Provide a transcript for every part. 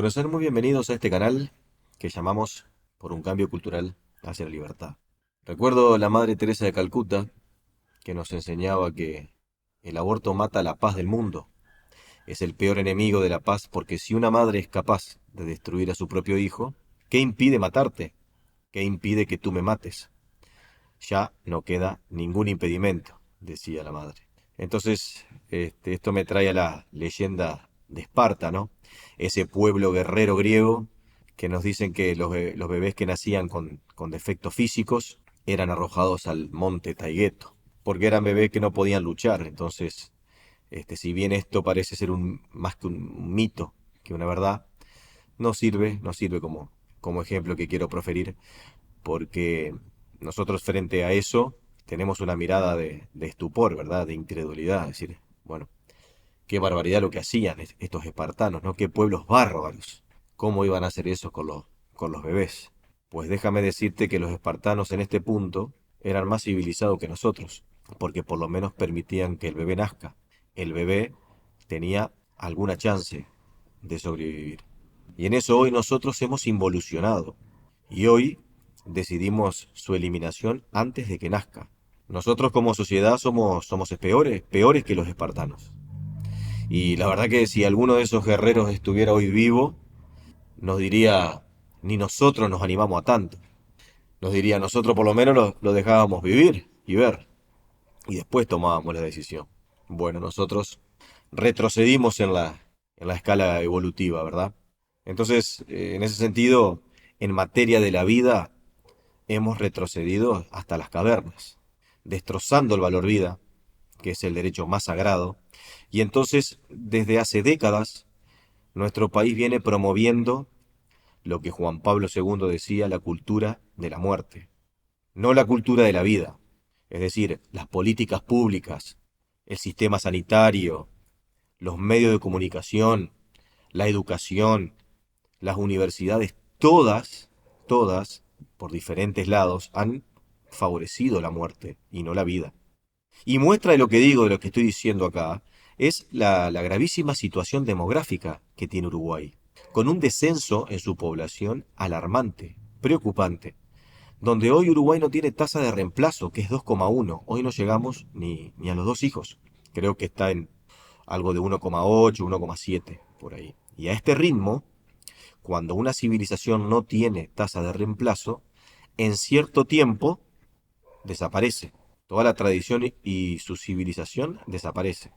Bueno, sean muy bienvenidos a este canal que llamamos Por un cambio cultural hacia la libertad. Recuerdo la Madre Teresa de Calcuta que nos enseñaba que el aborto mata la paz del mundo. Es el peor enemigo de la paz porque si una madre es capaz de destruir a su propio hijo, ¿qué impide matarte? ¿Qué impide que tú me mates? Ya no queda ningún impedimento, decía la madre. Entonces, esto me trae a la leyenda de Esparta, ¿no? Ese pueblo guerrero griego que nos dicen que los bebés que nacían con defectos físicos eran arrojados al monte Taygeto, porque eran bebés que no podían luchar. Entonces, si bien esto parece ser más que un mito que una verdad, no sirve como ejemplo que quiero proferir, porque nosotros frente a eso tenemos una mirada de estupor, ¿verdad? De incredulidad, es decir, bueno, qué barbaridad lo que hacían estos espartanos, ¿no? Qué pueblos bárbaros. ¿Cómo iban a hacer eso con los bebés? Pues déjame decirte que los espartanos en este punto eran más civilizados que nosotros, porque por lo menos permitían que el bebé nazca. El bebé tenía alguna chance de sobrevivir. Y en eso hoy nosotros hemos involucionado. Y hoy decidimos su eliminación antes de que nazca. Nosotros como sociedad somos peores que los espartanos. Y la verdad que si alguno de esos guerreros estuviera hoy vivo, nos diría, ni nosotros nos animamos a tanto. Nos diría, nosotros por lo menos lo dejábamos vivir y ver. Y después tomábamos la decisión. Bueno, nosotros retrocedimos en la escala evolutiva, ¿verdad? Entonces, en ese sentido, en materia de la vida, hemos retrocedido hasta las cavernas, destrozando el valor vida, que es el derecho más sagrado. Y entonces, desde hace décadas, nuestro país viene promoviendo lo que Juan Pablo II decía, la cultura de la muerte, no la cultura de la vida. Es decir, las políticas públicas, el sistema sanitario, los medios de comunicación, la educación, las universidades, todas, por diferentes lados, han favorecido la muerte y no la vida. Y muestra de lo que digo, de lo que estoy diciendo acá, es la gravísima situación demográfica que tiene Uruguay, con un descenso en su población alarmante, preocupante, donde hoy Uruguay no tiene tasa de reemplazo, que es 2,1. Hoy no llegamos ni a los dos hijos. Creo que está en algo de 1,8, 1,7, por ahí. Y a este ritmo, cuando una civilización no tiene tasa de reemplazo, en cierto tiempo desaparece. Toda la tradición y su civilización desaparece.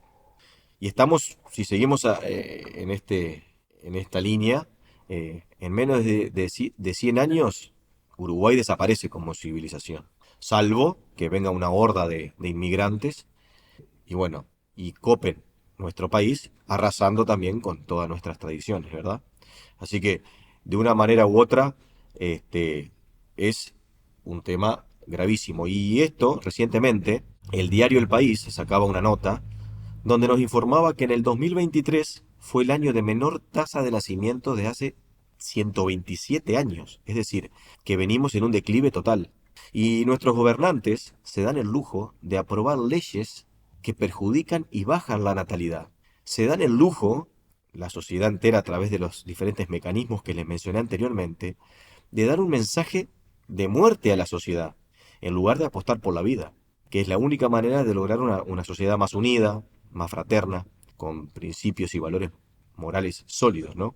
Y estamos, si seguimos en esta línea, en menos de 100 años, Uruguay desaparece como civilización. Salvo que venga una horda de inmigrantes y bueno, y copen nuestro país, arrasando también con todas nuestras tradiciones, ¿verdad? Así que, de una manera u otra, es un tema gravísimo. Y esto, recientemente, el diario El País sacaba una nota donde nos informaba que en el 2023 fue el año de menor tasa de nacimiento de hace 127 años. Es decir, que venimos en un declive total. Y nuestros gobernantes se dan el lujo de aprobar leyes que perjudican y bajan la natalidad. Se dan el lujo, la sociedad entera a través de los diferentes mecanismos que les mencioné anteriormente, de dar un mensaje de muerte a la sociedad, en lugar de apostar por la vida, que es la única manera de lograr una sociedad más unida, más fraterna, con principios y valores morales sólidos, ¿no?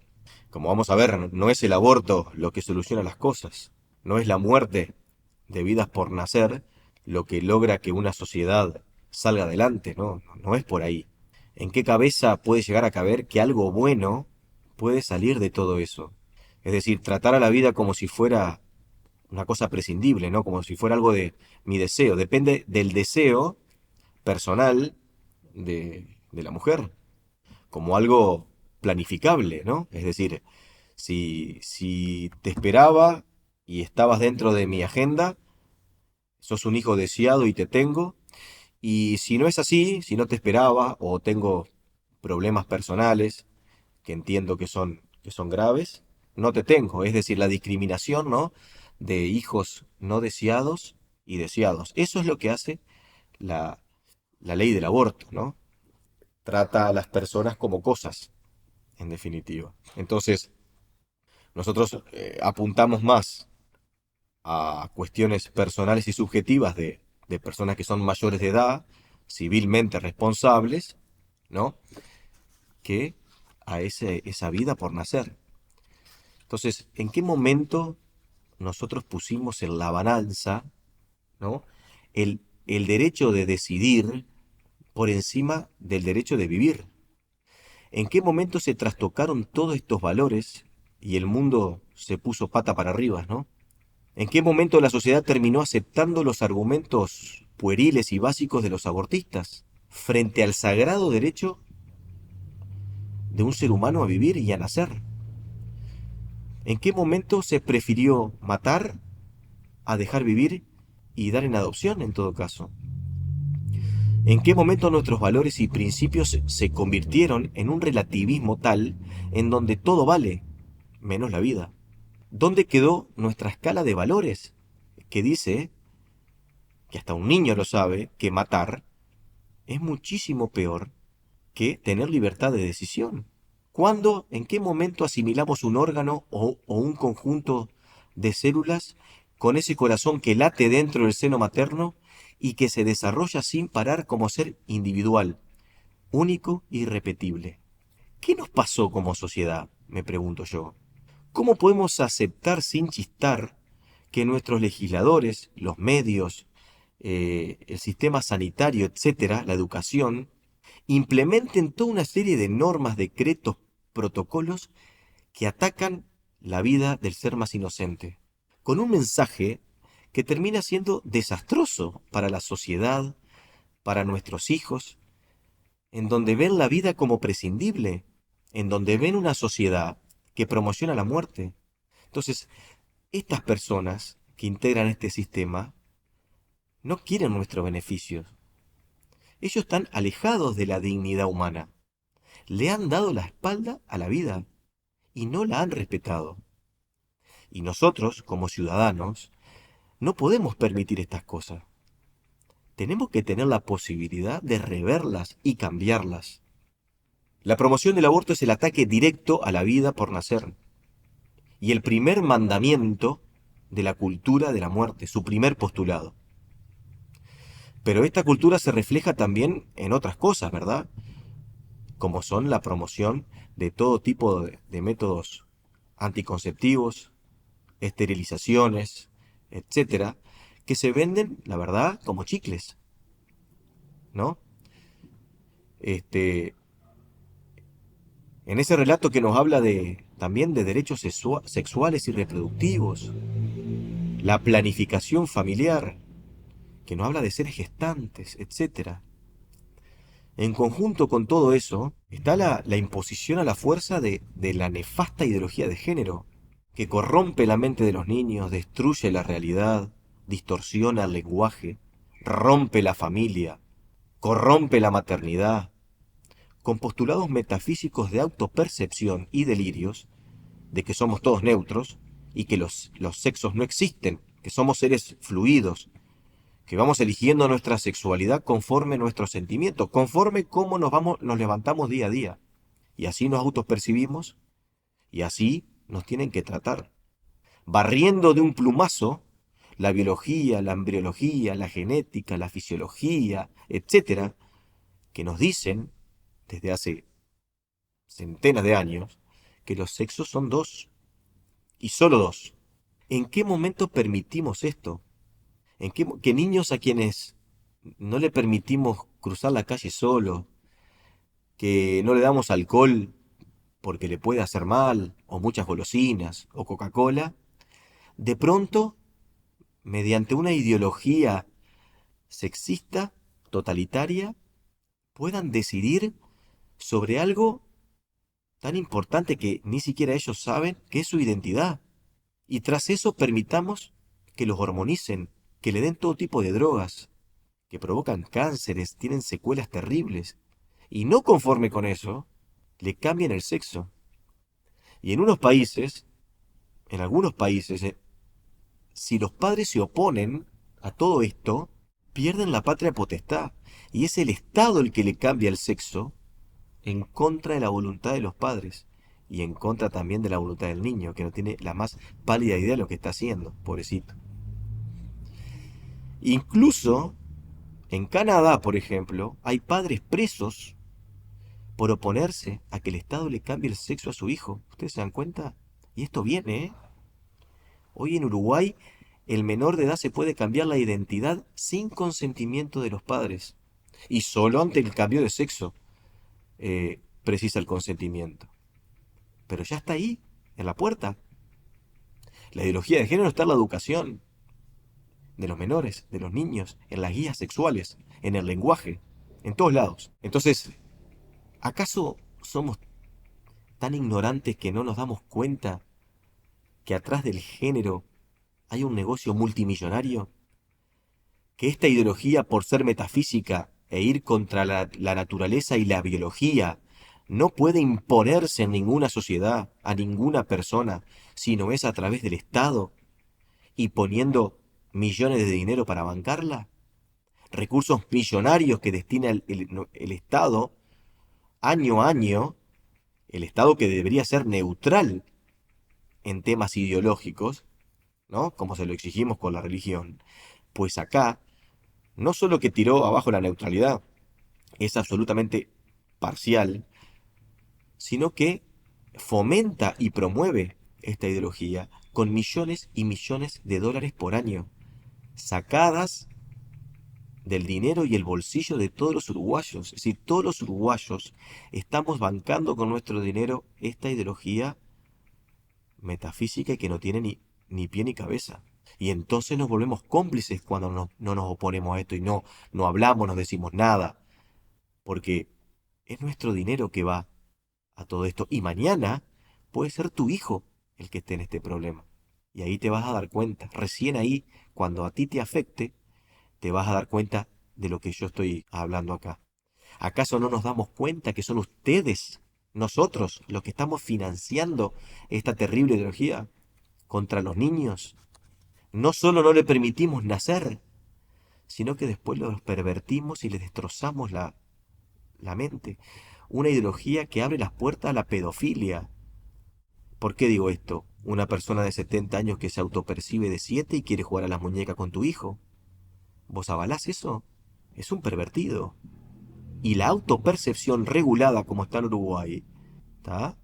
Como vamos a ver, no es el aborto lo que soluciona las cosas, no es la muerte de vidas por nacer lo que logra que una sociedad salga adelante, ¿no? No es por ahí. ¿En qué cabeza puede llegar a caber que algo bueno puede salir de todo eso? Es decir, tratar a la vida como si fuera una cosa prescindible, ¿no? Como si fuera algo de mi deseo. Depende del deseo personal de la mujer, como algo planificable, ¿no? Es decir, si te esperaba y estabas dentro de mi agenda, sos un hijo deseado y te tengo. Y si no es así, si no te esperaba o tengo problemas personales que entiendo que son graves, no te tengo. Es decir, la discriminación, ¿no? De hijos no deseados y deseados. Eso es lo que hace la, la ley del aborto, ¿no? Trata a las personas como cosas, en definitiva. Entonces, Nosotros apuntamos más a cuestiones personales y subjetivas de personas que son mayores de edad, civilmente responsables, ¿no? Que a esa vida por nacer. Entonces, ¿en qué momento nosotros pusimos en la balanza, ¿no? el derecho de decidir por encima del derecho de vivir? ¿En qué momento se trastocaron todos estos valores y el mundo se puso pata para arriba, ¿no? ¿En qué momento la sociedad terminó aceptando los argumentos pueriles y básicos de los abortistas frente al sagrado derecho de un ser humano a vivir y a nacer? ¿En qué momento se prefirió matar a dejar vivir y dar en adopción en todo caso? ¿En qué momento nuestros valores y principios se convirtieron en un relativismo tal en donde todo vale, menos la vida? ¿Dónde quedó nuestra escala de valores que dice, que hasta un niño lo sabe, que matar es muchísimo peor que tener libertad de decisión? ¿Cuándo, en qué momento asimilamos un órgano o un conjunto de células con ese corazón que late dentro del seno materno y que se desarrolla sin parar como ser individual, único e irrepetible? ¿Qué nos pasó como sociedad? Me pregunto yo. ¿Cómo podemos aceptar sin chistar que nuestros legisladores, los medios, el sistema sanitario, etcétera, la educación, implementen toda una serie de normas, decretos, protocolos que atacan la vida del ser más inocente, con un mensaje que termina siendo desastroso para la sociedad, para nuestros hijos, en donde ven la vida como prescindible, en donde ven una sociedad que promociona la muerte? Entonces, estas personas que integran este sistema no quieren nuestros beneficios. Ellos están alejados de la dignidad humana. Le han dado la espalda a la vida y no la han respetado. Y nosotros, como ciudadanos, no podemos permitir estas cosas. Tenemos que tener la posibilidad de reverlas y cambiarlas. La promoción del aborto es el ataque directo a la vida por nacer. Y el primer mandamiento de la cultura de la muerte, su primer postulado. Pero esta cultura se refleja también en otras cosas, ¿verdad? Como son la promoción de todo tipo de métodos anticonceptivos, esterilizaciones, etcétera, que se venden, la verdad, como chicles, ¿no? Este, en ese relato que nos habla también de derechos sexuales y reproductivos, la planificación familiar, que nos habla de seres gestantes, etcétera. En conjunto con todo eso, está la imposición a la fuerza de la nefasta ideología de género, que corrompe la mente de los niños, destruye la realidad, distorsiona el lenguaje, rompe la familia, corrompe la maternidad, con postulados metafísicos de autopercepción y delirios, de que somos todos neutros y que los sexos no existen, que somos seres fluidos, que vamos eligiendo nuestra sexualidad conforme nuestros sentimientos, conforme cómo nos levantamos día a día. Y así nos autopercibimos y así nos tienen que tratar. Barriendo de un plumazo la biología, la embriología, la genética, la fisiología, etcétera, que nos dicen desde hace centenas de años que los sexos son dos y solo dos. ¿En qué momento permitimos esto? ¿En qué niños a quienes no le permitimos cruzar la calle solo, que no le damos alcohol porque le puede hacer mal, o muchas golosinas, o Coca-Cola, de pronto, mediante una ideología sexista, totalitaria, puedan decidir sobre algo tan importante que ni siquiera ellos saben que es su identidad? Y tras eso permitamos que los hormonicen, que le den todo tipo de drogas, que provocan cánceres, tienen secuelas terribles. Y no conforme con eso, le cambian el sexo. Y en unos países, en algunos países, si los padres se oponen a todo esto, pierden la patria potestad. Y es el Estado el que le cambia el sexo en contra de la voluntad de los padres. y en contra también de la voluntad del niño, que no tiene la más pálida idea de lo que está haciendo, pobrecito. Incluso en Canadá, por ejemplo, hay padres presos por oponerse a que el Estado le cambie el sexo a su hijo. ¿Ustedes se dan cuenta? Y esto viene, ¿eh? Hoy en Uruguay, el menor de edad se puede cambiar la identidad sin consentimiento de los padres. Y solo ante el cambio de sexo precisa el consentimiento. Pero ya está ahí, en la puerta. La ideología de género está en la educación de los menores, de los niños, en las guías sexuales, en el lenguaje, en todos lados. Entonces, ¿acaso somos tan ignorantes que no nos damos cuenta que atrás del género hay un negocio multimillonario? Que esta ideología, por ser metafísica e ir contra la naturaleza y la biología, no puede imponerse en ninguna sociedad, a ninguna persona, sino es a través del Estado y poniendo millones de dinero para bancarla, recursos millonarios que destina el Estado año a año, el Estado que debería ser neutral en temas ideológicos, ¿no? Como se lo exigimos con la religión, pues acá no solo que tiró abajo la neutralidad, es absolutamente parcial, sino que fomenta y promueve esta ideología con millones y millones de dólares por año, sacadas del dinero y el bolsillo de todos los uruguayos. Es decir, todos los uruguayos estamos bancando con nuestro dinero esta ideología metafísica y que no tiene ni pie ni cabeza. Y entonces nos volvemos cómplices cuando no nos oponemos a esto y no hablamos, no decimos nada, porque es nuestro dinero que va a todo esto. Y mañana puede ser tu hijo el que esté en este problema. Y ahí te vas a dar cuenta. Recién ahí, cuando a ti te afecte, te vas a dar cuenta de lo que yo estoy hablando acá. ¿Acaso no nos damos cuenta que son ustedes, nosotros, los que estamos financiando esta terrible ideología contra los niños? No solo no le permitimos nacer, sino que después los pervertimos y les destrozamos la mente. Una ideología que abre las puertas a la pedofilia. ¿Por qué digo esto? Una persona de 70 años que se autopercibe de 7 y quiere jugar a las muñecas con tu hijo. ¿Vos avalás eso? Es un pervertido. Y la autopercepción regulada como está en Uruguay, ¿tá?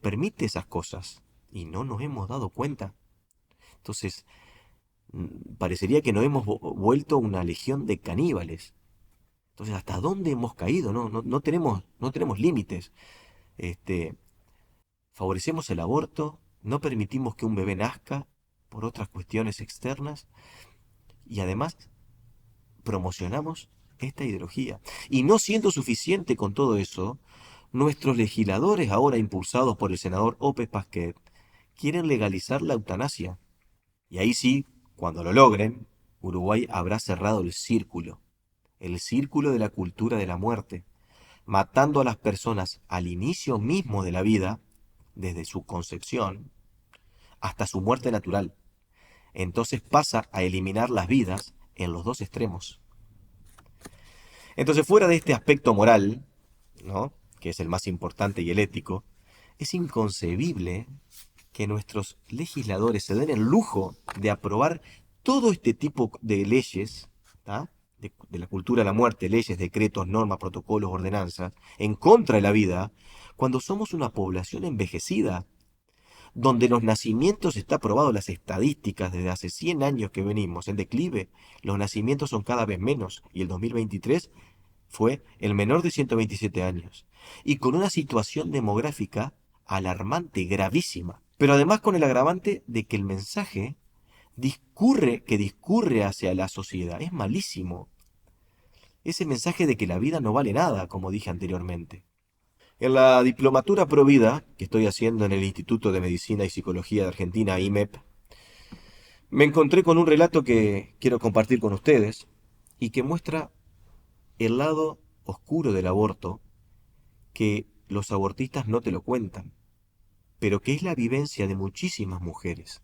Permite esas cosas. Y no nos hemos dado cuenta. Entonces, parecería que nos hemos vuelto una legión de caníbales. Entonces, ¿hasta dónde hemos caído? No tenemos límites. Este, Favorecemos el aborto, no permitimos que un bebé nazca por otras cuestiones externas y además promocionamos esta ideología. Y no siendo suficiente con todo eso, nuestros legisladores, ahora impulsados por el senador López Pasquet, quieren legalizar la eutanasia. Y ahí sí, cuando lo logren, Uruguay habrá cerrado el círculo de la cultura de la muerte, matando a las personas al inicio mismo de la vida, desde su concepción, hasta su muerte natural. Entonces pasa a eliminar las vidas en los dos extremos. Entonces, fuera de este aspecto moral, ¿no? Que es el más importante y el ético, es inconcebible que nuestros legisladores se den el lujo de aprobar todo este tipo de leyes, ¿tá? De la cultura de la muerte, leyes, decretos, normas, protocolos, ordenanzas, en contra de la vida, cuando somos una población envejecida, donde los nacimientos está probado las estadísticas desde hace 100 años que venimos en declive, los nacimientos son cada vez menos y el 2023 fue el menor de 127 años y con una situación demográfica alarmante, gravísima, pero además con el agravante de que el mensaje discurre hacia la sociedad es malísimo. Ese mensaje de que la vida no vale nada, como dije anteriormente. En la diplomatura Provida, que estoy haciendo en el Instituto de Medicina y Psicología de Argentina, IMEP, me encontré con un relato que quiero compartir con ustedes y que muestra el lado oscuro del aborto que los abortistas no te lo cuentan, pero que es la vivencia de muchísimas mujeres.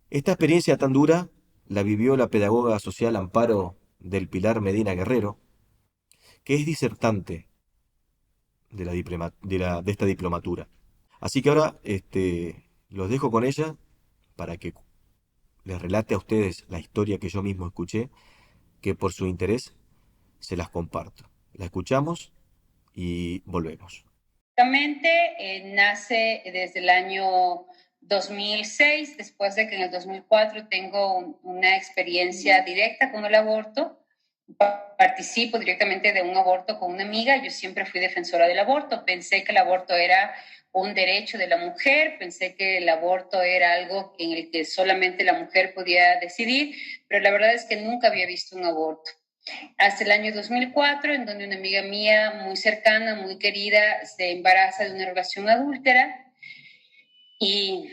Esta experiencia tan dura la vivió la pedagoga social Amparo del Pilar Medina Guerrero, que es disertante de esta diplomatura. Así que ahora los dejo con ella para que les relate a ustedes la historia que yo mismo escuché, que por su interés se las comparto. La escuchamos y volvemos. Básicamente, nace desde el año 2006, después de que en el 2004 tengo una experiencia directa con el aborto. Participo directamente de un aborto con una amiga. Yo siempre fui defensora del aborto. Pensé que el aborto era un derecho de la mujer, pensé que el aborto era algo en el que solamente la mujer podía decidir, pero la verdad es que nunca había visto un aborto hasta el año 2004, en donde una amiga mía muy cercana, muy querida, se embaraza de una relación adúltera. Y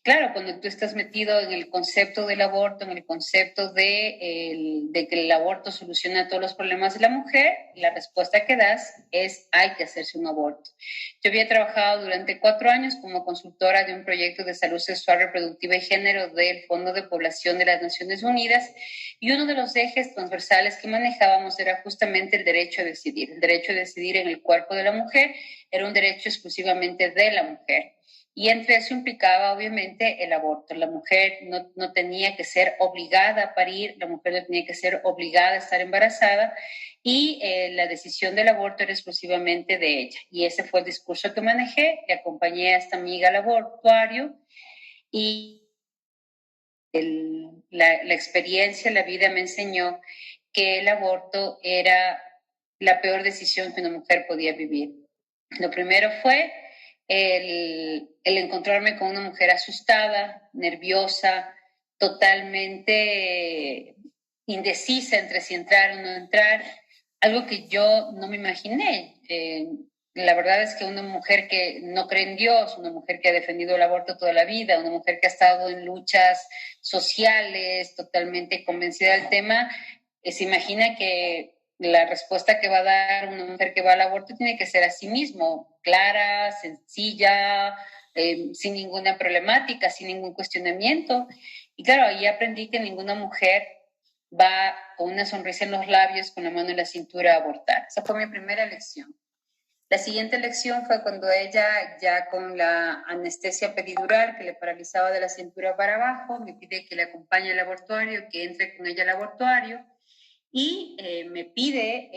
claro, cuando tú estás metido en el concepto del aborto, en el concepto de que el aborto soluciona todos los problemas de la mujer, la respuesta que das es hay que hacerse un aborto. Yo había trabajado durante 4 años como consultora de un proyecto de salud sexual, reproductiva y género del Fondo de Población de las Naciones Unidas, y uno de los ejes transversales que manejábamos era justamente el derecho a decidir. El derecho a decidir en el cuerpo de la mujer era un derecho exclusivamente de la mujer. Y entre eso implicaba, obviamente, el aborto. La mujer no tenía que ser obligada a parir, la mujer no tenía que ser obligada a estar embarazada, y la decisión del aborto era exclusivamente de ella. Y ese fue el discurso que manejé. Le acompañé a esta amiga al abortuario y la experiencia, la vida me enseñó que el aborto era la peor decisión que una mujer podía vivir. Lo primero fue el encontrarme con una mujer asustada, nerviosa, totalmente indecisa entre si entrar o no entrar, algo que yo no me imaginé. La verdad es que una mujer que no cree en Dios, una mujer que ha defendido el aborto toda la vida, una mujer que ha estado en luchas sociales, totalmente convencida del tema, se imagina que la respuesta que va a dar una mujer que va al aborto tiene que ser a sí mismo, clara, sencilla, sin ninguna problemática, sin ningún cuestionamiento. Y claro, ahí aprendí que ninguna mujer va con una sonrisa en los labios, con la mano en la cintura a abortar. Esa fue mi primera lección. La siguiente lección fue cuando ella, ya con la anestesia peridural que le paralizaba de la cintura para abajo, me pide que le acompañe al abortuario, que entre con ella al abortuario, y me pide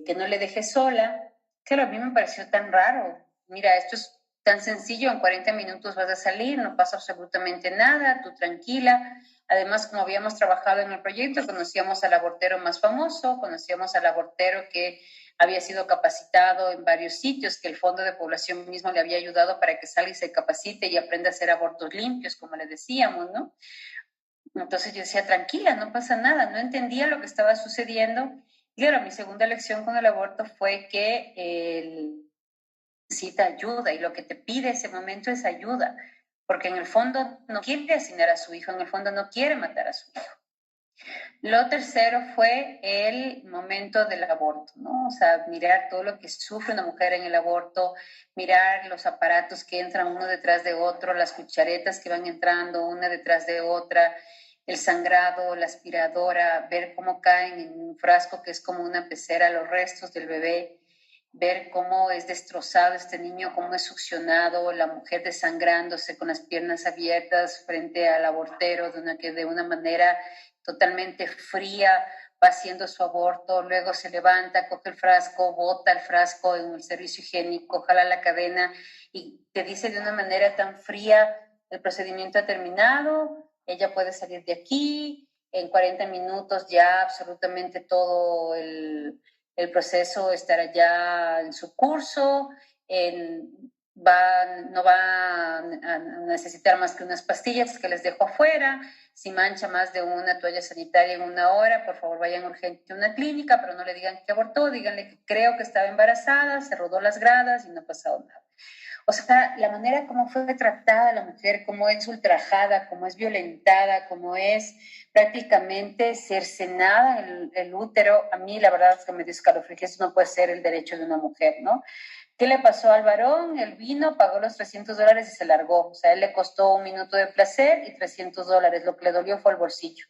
que no le deje sola. Claro, a mí me pareció tan raro. Mira, esto es tan sencillo, en 40 minutos vas a salir, no pasa absolutamente nada, tú tranquila. Además, como habíamos trabajado en el proyecto, conocíamos al abortero más famoso, conocíamos al abortero que había sido capacitado en varios sitios, que el Fondo de Población mismo le había ayudado para que salga y se capacite y aprenda a hacer abortos limpios, como le decíamos, ¿no? Entonces yo decía, tranquila, no pasa nada, no entendía lo que estaba sucediendo. Y claro, mi segunda lección con el aborto fue que él necesita ayuda y lo que te pide ese momento es ayuda, porque en el fondo no quiere asesinar a su hijo, en el fondo no quiere matar a su hijo. Lo tercero fue el momento del aborto, ¿no? O sea, mirar todo lo que sufre una mujer en el aborto, mirar los aparatos que entran uno detrás de otro, las cucharetas que van entrando una detrás de otra, el sangrado, la aspiradora, ver cómo caen en un frasco que es como una pecera los restos del bebé, ver cómo es destrozado este niño, cómo es succionado, la mujer desangrándose con las piernas abiertas frente al abortero de una manera totalmente fría, va haciendo su aborto, luego se levanta, coge el frasco, bota el frasco en el servicio higiénico, jala la cadena y te dice de una manera tan fría, el procedimiento ha terminado, ella puede salir de aquí, en 40 minutos ya absolutamente todo el proceso estará ya en su curso, no va a necesitar más que unas pastillas que les dejo afuera. Si mancha más de una toalla sanitaria en una hora, por favor vayan urgente a una clínica, pero no le digan que abortó, díganle que creo que estaba embarazada, se rodó las gradas y no ha pasado nada. O sea, la manera como fue tratada la mujer, cómo es ultrajada, cómo es violentada, cómo es prácticamente cercenada el útero, a mí la verdad es que me dio escalofríos, eso no puede ser el derecho de una mujer, ¿no? ¿Qué le pasó al varón? Él vino, pagó los $300 y se largó. O sea, a él le costó un minuto de placer y $300. Lo que le dolió fue el bolsillo.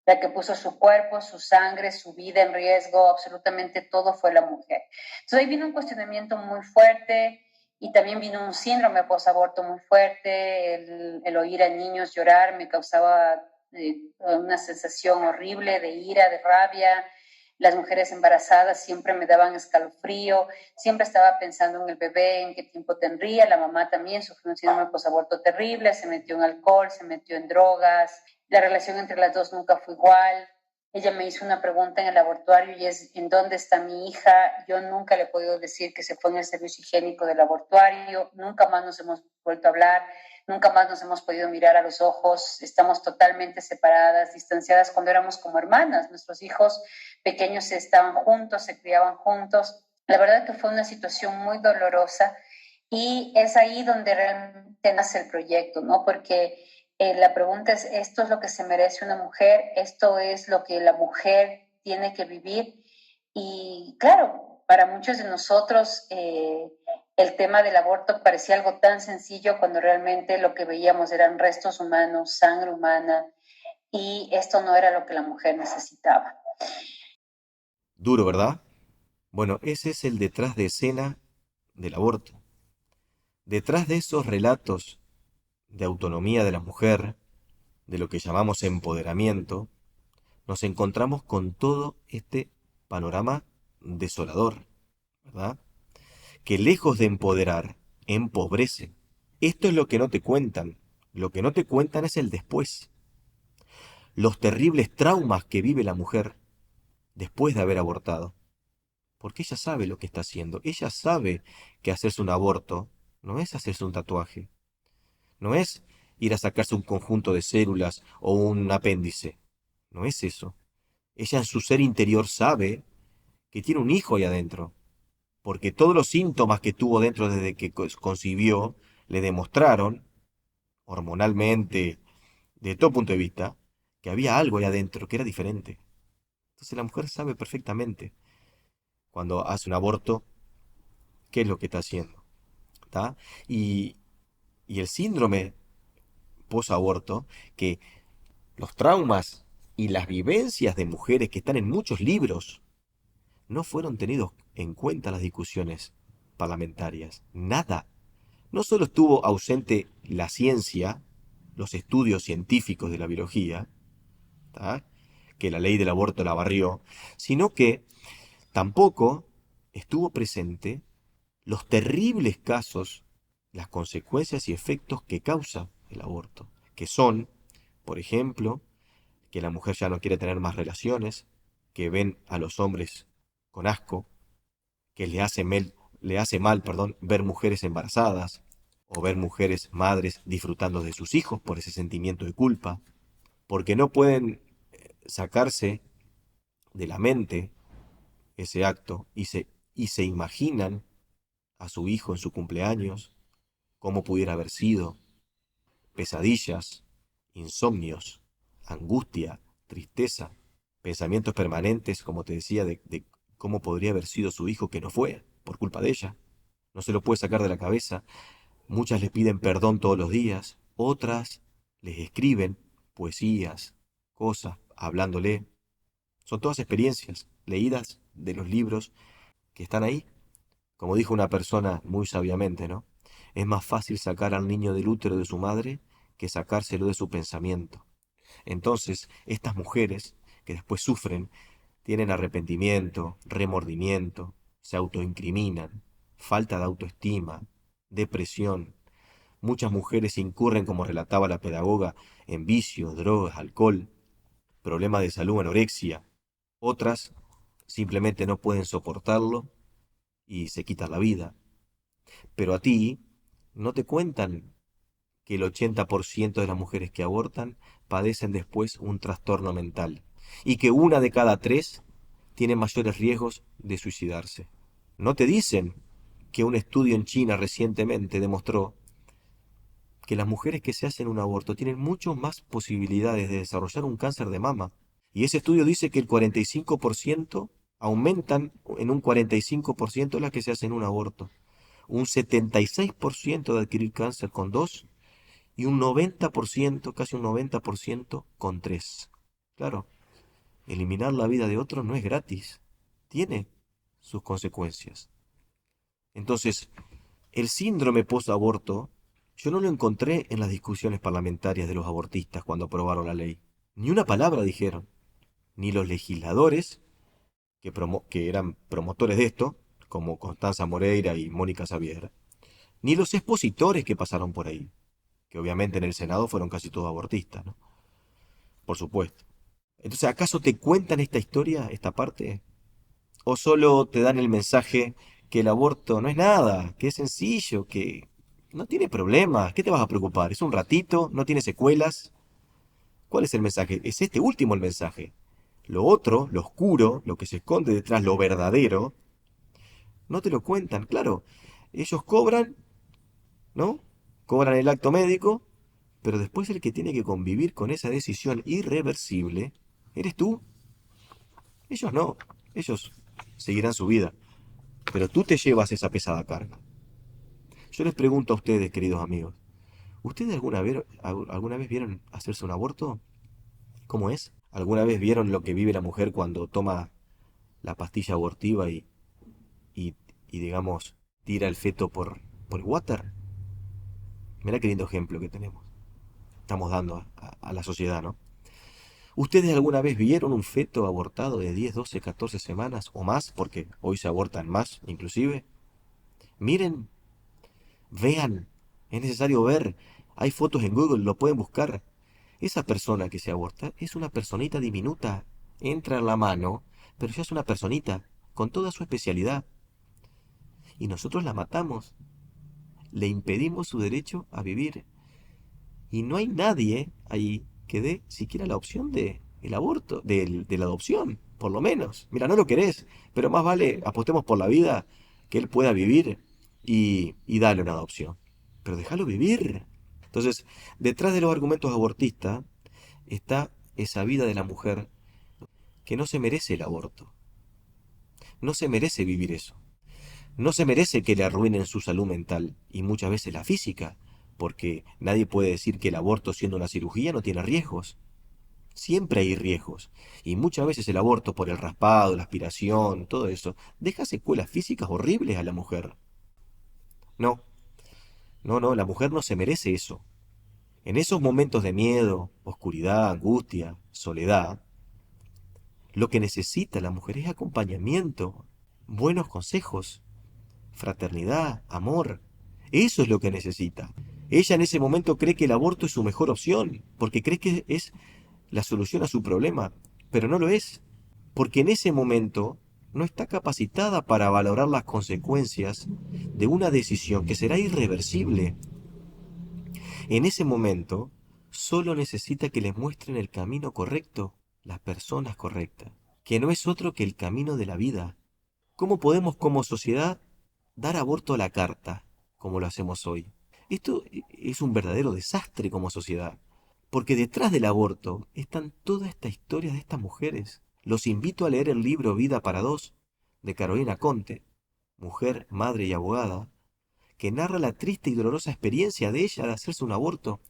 La que puso su cuerpo, su sangre, su vida en riesgo, absolutamente todo fue la mujer. Entonces ahí vino un cuestionamiento muy fuerte y también vino un síndrome posaborto muy fuerte. El oír a niños llorar me causaba una sensación horrible de ira, de rabia. Las mujeres embarazadas siempre me daban escalofrío, siempre estaba pensando en el bebé, en qué tiempo tendría. La mamá también sufrió un síndrome posaborto terrible, se metió en alcohol, se metió en drogas. La relación entre las dos nunca fue igual. Ella me hizo una pregunta en el abortuario y es, ¿en dónde está mi hija? Yo nunca le he podido decir que se fue en el servicio higiénico del abortuario, nunca más nos hemos vuelto a hablar, nunca más nos hemos podido mirar a los ojos, estamos totalmente separadas, distanciadas cuando éramos como hermanas. Nuestros hijos pequeños estaban juntos, se criaban juntos. La verdad que fue una situación muy dolorosa y es ahí donde realmente nace el proyecto, ¿no? Porque la pregunta es, ¿esto es lo que se merece una mujer? ¿Esto es lo que la mujer tiene que vivir? Y claro, para muchos de nosotros el tema del aborto parecía algo tan sencillo cuando realmente lo que veíamos eran restos humanos, sangre humana, y esto no era lo que la mujer necesitaba. Duro, ¿verdad? Bueno, ese es el detrás de escena del aborto. Detrás de esos relatos de autonomía de la mujer, de lo que llamamos empoderamiento, nos encontramos con todo este panorama desolador, ¿verdad? Que lejos de empoderar, empobrece. Esto es lo que no te cuentan. Lo que no te cuentan es el después. Los terribles traumas que vive la mujer después de haber abortado. Porque ella sabe lo que está haciendo. Ella sabe que hacerse un aborto no es hacerse un tatuaje. No es ir a sacarse un conjunto de células o un apéndice. No es eso. Ella en su ser interior sabe que tiene un hijo ahí adentro. Porque todos los síntomas que tuvo dentro desde que concibió le demostraron, hormonalmente, de todo punto de vista, que había algo ahí adentro que era diferente. Entonces la mujer sabe perfectamente cuando hace un aborto qué es lo que está haciendo. ¿Está? Y, y el síndrome posaborto, que los traumas y las vivencias de mujeres que están en muchos libros no fueron tenidos en cuenta en las discusiones parlamentarias. Nada. No solo estuvo ausente la ciencia, los estudios científicos de la biología, ¿tá? Que la ley del aborto la barrió, sino que tampoco estuvo presente los terribles casos, las consecuencias y efectos que causa el aborto, que son, por ejemplo, que la mujer ya no quiere tener más relaciones, que ven a los hombres con asco, que le hace mal, perdón, ver mujeres embarazadas o ver mujeres madres disfrutando de sus hijos por ese sentimiento de culpa, porque no pueden sacarse de la mente ese acto y se imaginan a su hijo en su cumpleaños, cómo pudiera haber sido, pesadillas, insomnios, angustia, tristeza, pensamientos permanentes, como te decía, de cómo podría haber sido su hijo que no fue, por culpa de ella. No se lo puede sacar de la cabeza. Muchas les piden perdón todos los días, otras les escriben poesías, cosas, hablándole. Son todas experiencias leídas de los libros que están ahí. Como dijo una persona muy sabiamente, ¿no? Es más fácil sacar al niño del útero de su madre que sacárselo de su pensamiento. Entonces, estas mujeres que después sufren, tienen arrepentimiento, remordimiento, se autoincriminan, falta de autoestima, depresión. Muchas mujeres incurren, como relataba la pedagoga, en vicios, drogas, alcohol, problemas de salud, anorexia. Otras simplemente no pueden soportarlo y se quitan la vida. Pero a ti no te cuentan que el 80% de las mujeres que abortan padecen después un trastorno mental y que una de cada tres tiene mayores riesgos de suicidarse. No te dicen que un estudio en China recientemente demostró que las mujeres que se hacen un aborto tienen mucho más posibilidades de desarrollar un cáncer de mama. Y ese estudio dice que el 45% aumentan en un 45% las que se hacen un aborto, un 76% de adquirir cáncer con dos y un 90%, casi un 90% con tres. Claro, Eliminar la vida de otro no es gratis, tiene sus consecuencias. Entonces, el síndrome post-aborto, yo no lo encontré en las discusiones parlamentarias de los abortistas cuando aprobaron la ley. Ni una palabra dijeron, ni los legisladores, que eran promotores de esto, como Constanza Moreira y Mónica Xavier, ni los expositores que pasaron por ahí, que obviamente en el Senado fueron casi todos abortistas, ¿no? Por supuesto. Entonces, ¿acaso te cuentan esta historia, esta parte? ¿O solo te dan el mensaje que el aborto no es nada, que es sencillo, que no tiene problemas? ¿Qué te vas a preocupar? ¿Es un ratito? ¿No tiene secuelas? ¿Cuál es el mensaje? Es este último el mensaje. Lo otro, lo oscuro, lo que se esconde detrás, lo verdadero, no te lo cuentan. Claro, ellos cobran, ¿no? Cobran el acto médico, pero después el que tiene que convivir con esa decisión irreversible, eres tú. Ellos no. Ellos seguirán su vida. Pero tú te llevas esa pesada carga. Yo les pregunto a ustedes, queridos amigos, ¿ustedes alguna vez vieron hacerse un aborto? ¿Cómo es? ¿Alguna vez vieron lo que vive la mujer cuando toma la pastilla abortiva y, y, digamos, tira el feto por el water? Mirá qué lindo ejemplo que tenemos. Estamos dando a la sociedad, ¿no? ¿Ustedes alguna vez vieron un feto abortado de 10, 12, 14 semanas o más? Porque hoy se abortan más, inclusive. Miren, vean, es necesario ver. Hay fotos en Google, lo pueden buscar. Esa persona que se aborta es una personita diminuta. Entra en la mano, pero ya es una personita, con toda su especialidad. Y nosotros la matamos. Le impedimos su derecho a vivir. Y no hay nadie ahí que dé siquiera la opción de el aborto, de la adopción, por lo menos. Mira, no lo querés, pero más vale apostemos por la vida, que él pueda vivir y darle una adopción. Pero déjalo vivir. Entonces, detrás de los argumentos abortistas está esa vida de la mujer que no se merece el aborto. No se merece vivir eso. No se merece que le arruinen su salud mental y muchas veces la física, porque nadie puede decir que el aborto siendo una cirugía no tiene riesgos. Siempre hay riesgos. Y muchas veces el aborto por el raspado, la aspiración, todo eso, deja secuelas físicas horribles a la mujer. No, no, la mujer no se merece eso. En esos momentos de miedo, oscuridad, angustia, soledad, lo que necesita la mujer es acompañamiento, buenos consejos, fraternidad, amor. Eso es lo que necesita. Ella en ese momento cree que el aborto es su mejor opción, porque cree que es la solución a su problema, pero no lo es, porque en ese momento no está capacitada para valorar las consecuencias de una decisión que será irreversible. En ese momento solo necesita que le muestren el camino correcto, las personas correctas, que no es otro que el camino de la vida. ¿Cómo podemos como sociedad dar aborto a la carta, como lo hacemos hoy? Esto es un verdadero desastre como sociedad, porque detrás del aborto están toda esta historia de estas mujeres. Los invito a leer el libro Vida para dos, de Carolina Conte, mujer, madre y abogada, que narra la triste y dolorosa experiencia de ella de hacerse un aborto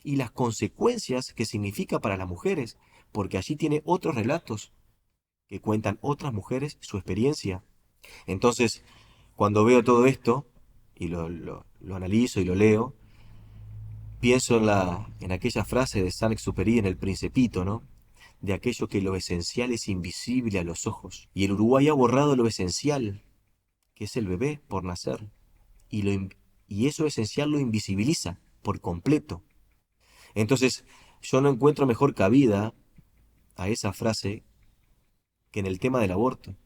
y las consecuencias que significa para las mujeres, porque allí tiene otros relatos que cuentan otras mujeres su experiencia. Entonces, cuando veo todo esto, y lo analizo y lo leo, pienso en aquella frase de Saint-Exupéry en El Principito, ¿no? De aquello que lo esencial es invisible a los ojos. Y el Uruguay ha borrado lo esencial, que es el bebé por nacer. Y eso esencial lo invisibiliza por completo. Entonces, yo no encuentro mejor cabida a esa frase que en el tema del aborto.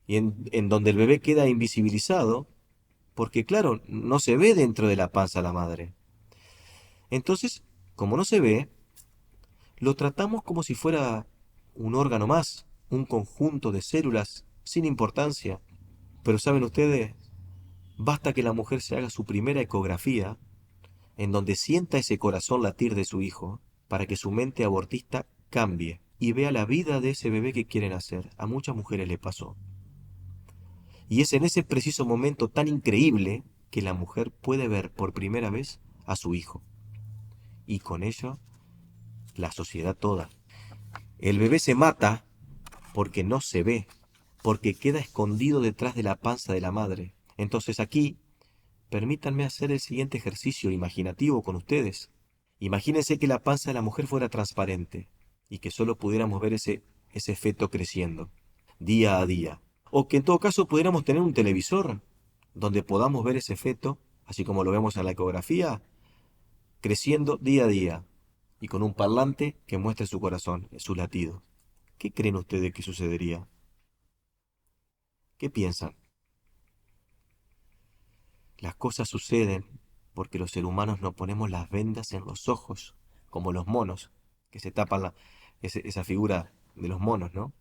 Y en donde el bebé queda invisibilizado, porque claro, no se ve dentro de la panza la madre. Entonces, como no se ve, lo tratamos como si fuera un órgano más, un conjunto de células sin importancia. Pero saben ustedes, basta que la mujer se haga su primera ecografía, en donde sienta ese corazón latir de su hijo, para que su mente abortista cambie y vea la vida de ese bebé que quieren hacer. A muchas mujeres le pasó. Y es en ese preciso momento tan increíble que la mujer puede ver por primera vez a su hijo. Y con ello, la sociedad toda. El bebé se mata porque no se ve, porque queda escondido detrás de la panza de la madre. Entonces aquí, permítanme hacer el siguiente ejercicio imaginativo con ustedes. Imagínense que la panza de la mujer fuera transparente y que solo pudiéramos ver ese feto creciendo, día a día. O que en todo caso pudiéramos tener un televisor donde podamos ver ese feto, así como lo vemos en la ecografía, creciendo día a día y con un parlante que muestre su corazón, su latido. ¿Qué creen ustedes que sucedería? ¿Qué piensan? Las cosas suceden porque los seres humanos nos ponemos las vendas en los ojos, como los monos, que se tapan esa figura de los monos, ¿no?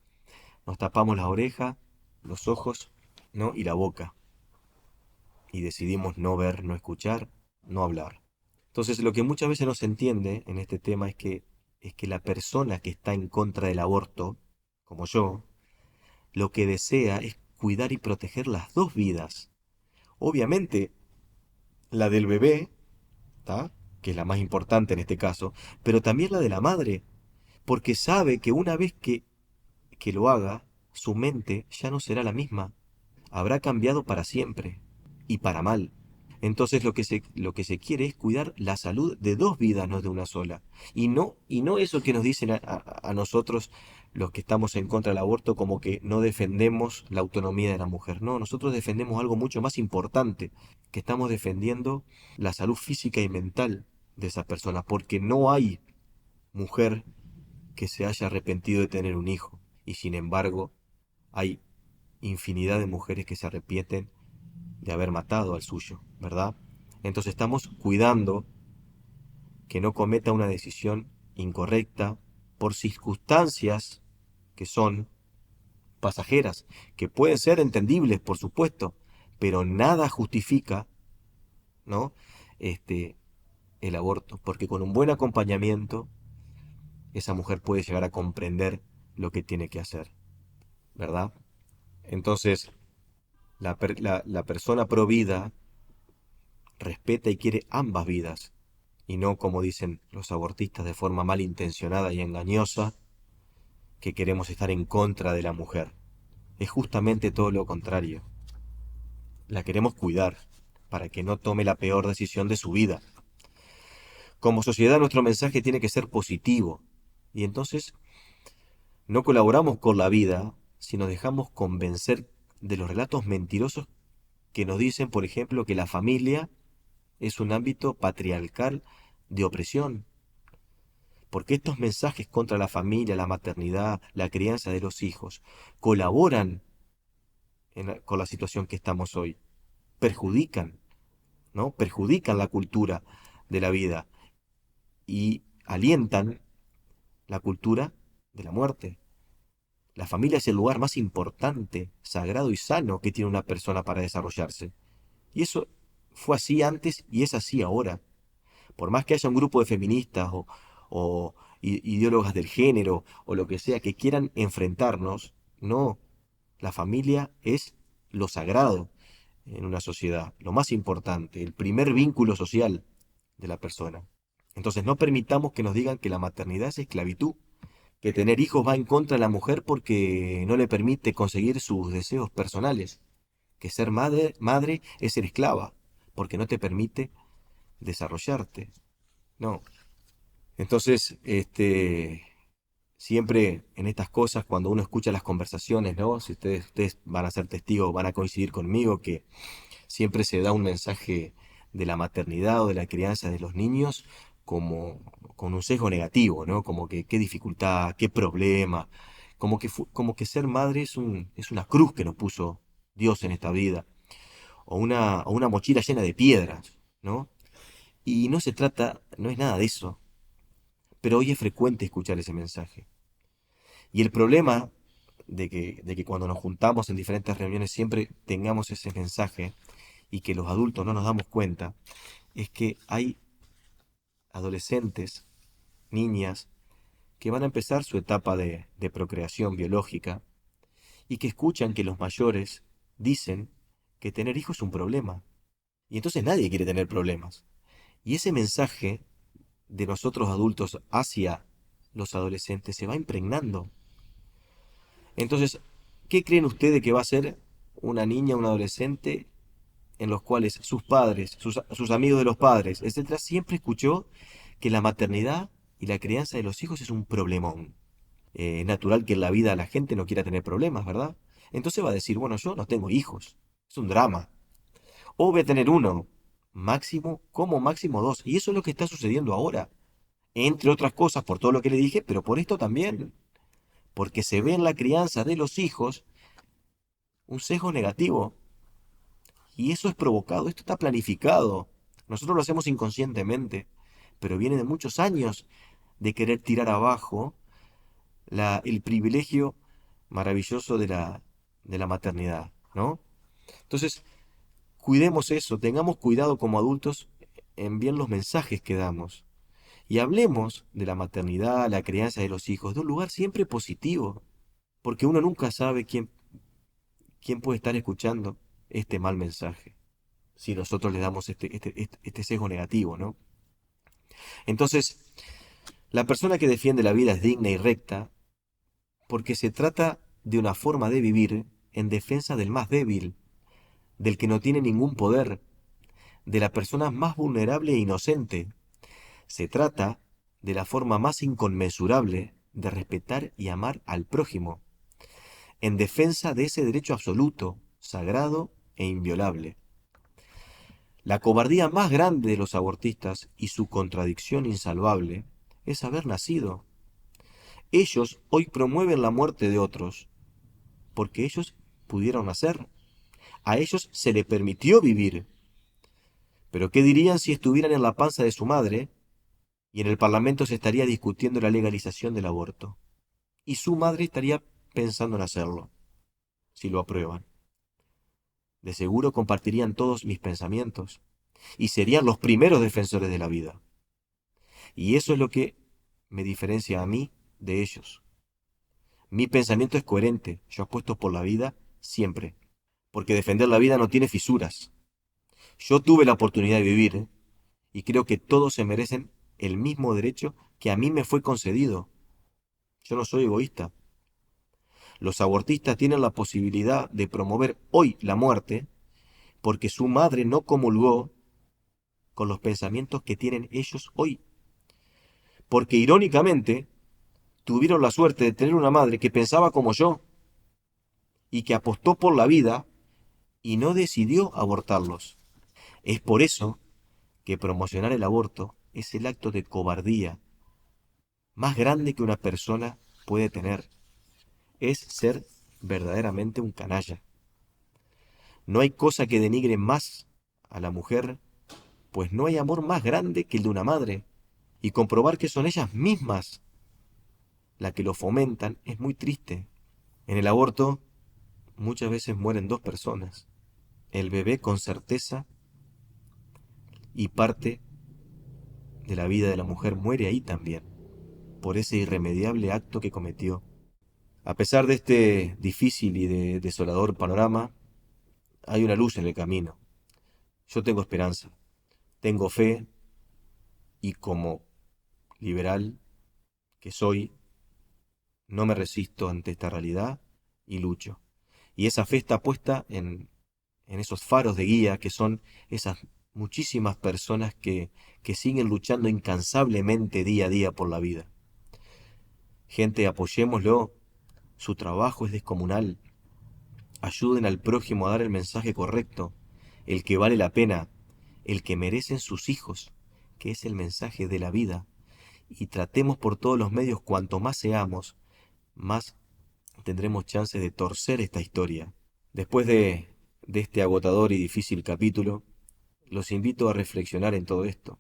Nos tapamos la oreja, los ojos, ¿no? Y la boca. Y decidimos no ver, no escuchar, no hablar. Entonces, lo que muchas veces no se entiende en este tema es que la persona que está en contra del aborto, como yo, lo que desea es cuidar y proteger las dos vidas. Obviamente, la del bebé, ¿tá? Que es la más importante en este caso, pero también la de la madre, porque sabe que una vez que lo haga, su mente ya no será la misma, habrá cambiado para siempre y para mal. Entonces lo que se quiere es cuidar la salud de dos vidas, no de una sola. Y no eso que nos dicen a nosotros, los que estamos en contra del aborto, como que no defendemos la autonomía de la mujer. No, nosotros defendemos algo mucho más importante, que estamos defendiendo la salud física y mental de esa persona, porque no hay mujer que se haya arrepentido de tener un hijo. Y sin embargo, hay infinidad de mujeres que se arrepienten de haber matado al suyo, ¿verdad? Entonces estamos cuidando que no cometa una decisión incorrecta por circunstancias que son pasajeras, que pueden ser entendibles, por supuesto, pero nada justifica, ¿no? Este, el aborto, porque con un buen acompañamiento esa mujer puede llegar a comprender lo que tiene que hacer, ¿verdad? Entonces, la persona pro vida respeta y quiere ambas vidas, y no como dicen los abortistas de forma malintencionada y engañosa, que queremos estar en contra de la mujer. Es justamente todo lo contrario. La queremos cuidar para que no tome la peor decisión de su vida. Como sociedad nuestro mensaje tiene que ser positivo, y entonces no colaboramos con la vida si nos dejamos convencer de los relatos mentirosos que nos dicen, por ejemplo, que la familia es un ámbito patriarcal de opresión, porque estos mensajes contra la familia, la maternidad, la crianza de los hijos, colaboran con la situación que estamos hoy, perjudican, ¿no? Perjudican la cultura de la vida y alientan la cultura de la muerte. La familia es el lugar más importante, sagrado y sano que tiene una persona para desarrollarse. Y eso fue así antes y es así ahora. Por más que haya un grupo de feministas o ideólogas del género o lo que sea que quieran enfrentarnos, no, la familia es lo sagrado en una sociedad, lo más importante, el primer vínculo social de la persona. Entonces no permitamos que nos digan que la maternidad es esclavitud, que tener hijos va en contra de la mujer porque no le permite conseguir sus deseos personales, que ser madre es ser esclava, porque no te permite desarrollarte. No, entonces, siempre en estas cosas, cuando uno escucha las conversaciones, ¿no? Si ustedes van a ser testigos, van a coincidir conmigo, que siempre se da un mensaje de la maternidad o de la crianza de los niños como con un sesgo negativo, ¿no? Como que qué dificultad, qué problema, como que ser madre es una cruz que nos puso Dios en esta vida, o una mochila llena de piedras, ¿no? Y no se trata, no es nada de eso. Pero hoy es frecuente escuchar ese mensaje. Y el problema de que cuando nos juntamos en diferentes reuniones siempre tengamos ese mensaje y que los adultos no nos damos cuenta, es que hay adolescentes, niñas, que van a empezar su etapa de procreación biológica y que escuchan que los mayores dicen que tener hijos es un problema. Y entonces nadie quiere tener problemas. Y ese mensaje de nosotros adultos hacia los adolescentes, se va impregnando. Entonces, ¿qué creen ustedes que va a ser una niña, un adolescente en los cuales sus padres, sus amigos de los padres, etcétera, siempre escuchó que la maternidad y la crianza de los hijos es un problemón? Es natural que en la vida la gente no quiera tener problemas, ¿verdad? Entonces va a decir, bueno, yo no tengo hijos, es un drama. O voy a tener uno, máximo, como máximo dos. Y eso es lo que está sucediendo ahora. Entre otras cosas, por todo lo que le dije, pero por esto también. Porque se ve en la crianza de los hijos un sesgo negativo. Y eso es provocado, esto está planificado. Nosotros lo hacemos inconscientemente, pero viene de muchos años de querer tirar abajo el privilegio maravilloso de la maternidad, ¿no? Entonces, cuidemos eso, tengamos cuidado como adultos en bien los mensajes que damos. Y hablemos de la maternidad, la crianza de los hijos, de un lugar siempre positivo, porque uno nunca sabe quién puede estar escuchando este mal mensaje, si nosotros le damos este sesgo negativo, ¿no? Entonces, la persona que defiende la vida es digna y recta porque se trata de una forma de vivir en defensa del más débil, del que no tiene ningún poder, de la persona más vulnerable e inocente. Se trata de la forma más inconmensurable de respetar y amar al prójimo, en defensa de ese derecho absoluto, sagrado e inviolable. La cobardía más grande de los abortistas y su contradicción insalvable es haber nacido. Ellos hoy promueven la muerte de otros, porque ellos pudieron nacer. A ellos se les permitió vivir. Pero ¿qué dirían si estuvieran en la panza de su madre y en el Parlamento se estaría discutiendo la legalización del aborto? Y su madre estaría pensando en hacerlo, si lo aprueban. De seguro compartirían todos mis pensamientos y serían los primeros defensores de la vida. Y eso es lo que me diferencia a mí de ellos. Mi pensamiento es coherente, yo apuesto por la vida siempre, porque defender la vida no tiene fisuras. Yo tuve la oportunidad de vivir y creo que todos se merecen el mismo derecho que a mí me fue concedido. Yo no soy egoísta. Los abortistas tienen la posibilidad de promover hoy la muerte porque su madre no comulgó con los pensamientos que tienen ellos hoy. Porque irónicamente tuvieron la suerte de tener una madre que pensaba como yo y que apostó por la vida y no decidió abortarlos. Es por eso que promocionar el aborto es el acto de cobardía más grande que una persona puede tener. Es ser verdaderamente un canalla. No hay cosa que denigre más a la mujer, pues no hay amor más grande que el de una madre. Y comprobar que son ellas mismas las que lo fomentan es muy triste. En el aborto muchas veces mueren dos personas. El bebé con certeza y parte de la vida de la mujer muere ahí también, por ese irremediable acto que cometió. A pesar de este difícil y desolador panorama, hay una luz en el camino. Yo tengo esperanza, tengo fe y como liberal que soy, no me resisto ante esta realidad y lucho. Y esa fe está puesta en esos faros de guía que son esas muchísimas personas que siguen luchando incansablemente día a día por la vida. Gente, apoyémoslo, su trabajo es descomunal. Ayuden al prójimo a dar el mensaje correcto, el que vale la pena, el que merecen sus hijos, que es el mensaje de la vida. Y tratemos por todos los medios, cuanto más seamos, más tendremos chances de torcer esta historia. Después de este agotador y difícil capítulo, los invito a reflexionar en todo esto,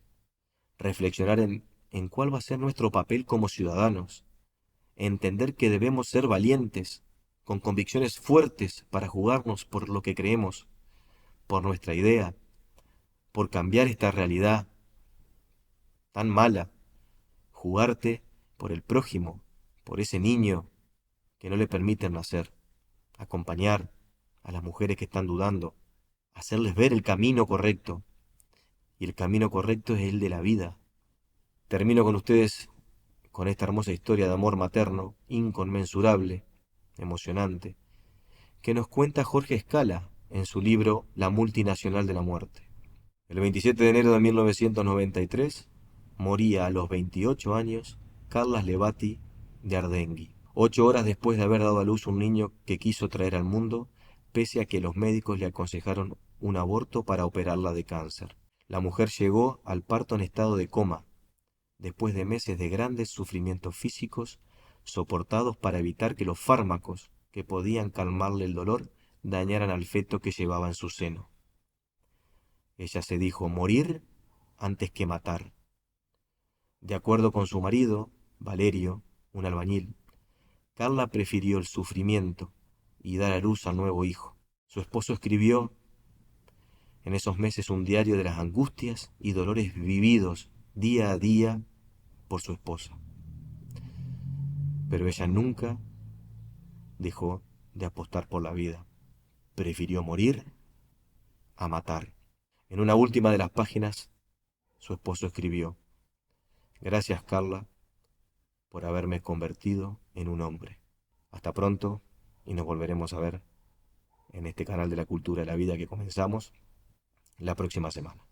reflexionar en cuál va a ser nuestro papel como ciudadanos, entender que debemos ser valientes, con convicciones fuertes para jugarnos por lo que creemos, por nuestra idea, por cambiar esta realidad tan mala, jugarte por el prójimo, por ese niño que no le permiten nacer, acompañar a las mujeres que están dudando, hacerles ver el camino correcto, y el camino correcto es el de la vida. Termino con ustedes con esta hermosa historia de amor materno, inconmensurable, emocionante, que nos cuenta Jorge Escala en su libro La multinacional de la muerte. El 27 de enero de 1993 moría a los 28 años Carlas Levati de Ardengui, 8 horas después de haber dado a luz un niño que quiso traer al mundo, pese a que los médicos le aconsejaron un aborto para operarla de cáncer. La mujer llegó al parto en estado de coma, después de meses de grandes sufrimientos físicos soportados para evitar que los fármacos que podían calmarle el dolor dañaran al feto que llevaba en su seno. Ella se dijo morir antes que matar. De acuerdo con su marido, Valerio, un albañil, Carla prefirió el sufrimiento y dar a luz al nuevo hijo. Su esposo escribió en esos meses un diario de las angustias y dolores vividos día a día por su esposa. Pero ella nunca dejó de apostar por la vida. Prefirió morir a matar. En una última de las páginas, su esposo escribió: gracias, Carla, por haberme convertido en un hombre. Hasta pronto y nos volveremos a ver en este canal de la cultura de la vida que comenzamos la próxima semana.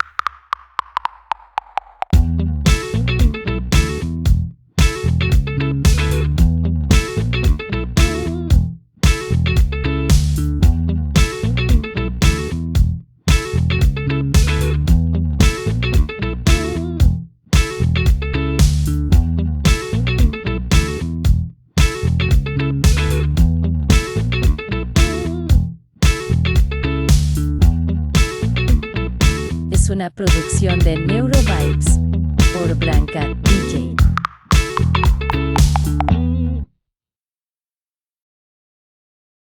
Una producción de Neurovibes por Blanca D.